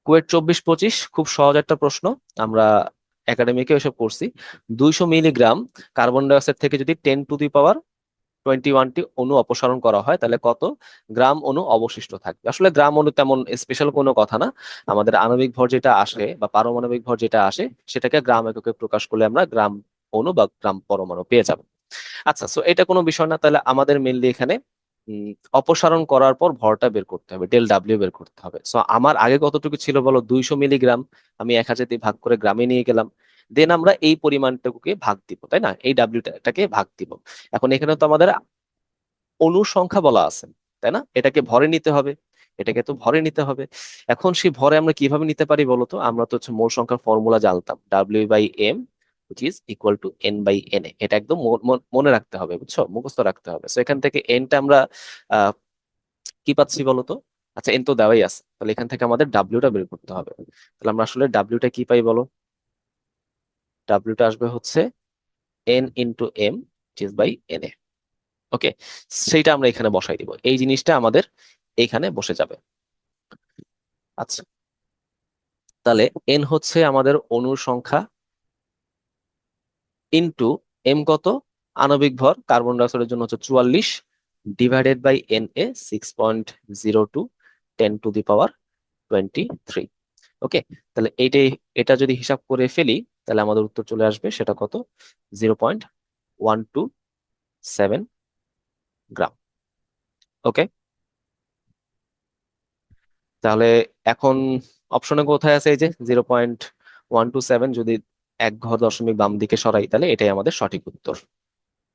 কুয়েট 24-25 খুব সহজ একটা প্রশ্ন। আমরা একাডেমিকে এসব করছি। 200 মিলিগ্রাম কার্বন ডাই অক্সাইড থেকে যদি 10⁻21টি অণু অপসারণ করা হয়, তাহলে কত গ্রাম অণু অবশিষ্ট থাকবে? আসলে গ্রাম অণু তেমন স্পেশাল কোনো কথা না। আমাদের আণবিক ভর যেটা আসে বা পারমাণবিক ভর যেটা আসে, সেটাকে গ্রাম এককে প্রকাশ করলে আমরা গ্রাম অণু বা গ্রাম পরমাণু পেয়ে যাব। আচ্ছা, সো এটা কোনো বিষয় না। তাহলে আমাদের মেনলি এখানে উম, অপসারণ করার পর ভরটা বের করতে হবে, ডেল ডাব্লিউ বের করতে হবে। সো আমার আগে কতটুকু ছিল বলো? 200 মিলিগ্রাম। আমি 1000 দিয়ে ভাগ করে গ্রামে নিয়ে গেলাম। দেন আমরা এই পরিমাণটাকে ভাগ দিব, তাই না? এই ডাব্লিউটাকে ভাগ দিব। এখন এখানে তো আমাদের অণুর সংখ্যা বলা আছে, তাই না? এটাকে ভরে নিতে হবে, এটাকে তো ভরে নিতে হবে। এখন সেই ভরে আমরা কিভাবে নিতে পারি বলো তো? আমরা তো হচ্ছে মোল সংখ্যার ফর্মুলা জানতাম, W/M which is equal to N/Na। এটা একদম মনে রাখতে হবে, বুঝছো? মুখস্থ রাখতে হবে। তো এখান থেকে এনটা আমরা আহ কি পাচ্ছি বলো তো? আচ্ছা, এন তো দেওয়াই আছে, তাহলে এখান থেকে আমাদের ডাব্লিউটা বের করতে হবে। তাহলে আমরা আসলে ডাব্লিউটা কি পাই বলো? ডাব্লিউটা আসবে হচ্ছে N/M / Na। ওকে, সেইটা আমরা এখানে বসাই দিব, এই জিনিসটা আমাদের এইখানে বসে যাবে। আচ্ছা, তাহলে এন হচ্ছে আমাদের অণুর সংখ্যা, ইনটু এম কত? আণবিক ভর কার্বন ডাই অক্সাইডের জন্য হচ্ছে 44, ডিভাইডেড বাই Na 6.02, 10⁻23। ওকে, তাহলে এটা যদি হিসাব করে ফেলি, তাহলে আমাদের উত্তর চলে আসবে, সেটা কত? 0.127 গ্রাম। ওকে, তাহলে এখন অপশনে কোথায় আছে? এই যে 0.127, যদি এক ঘর দশমিক বাম দিকে সরাই, তাহলে এটাই আমাদের সঠিক উত্তর।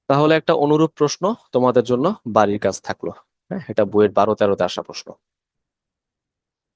তাহলে একটা অনুরূপ প্রশ্ন তোমাদের জন্য বাড়ির কাজ থাকলো। হ্যাঁ, এটা বইয়ের 12-13-তে আসা প্রশ্ন।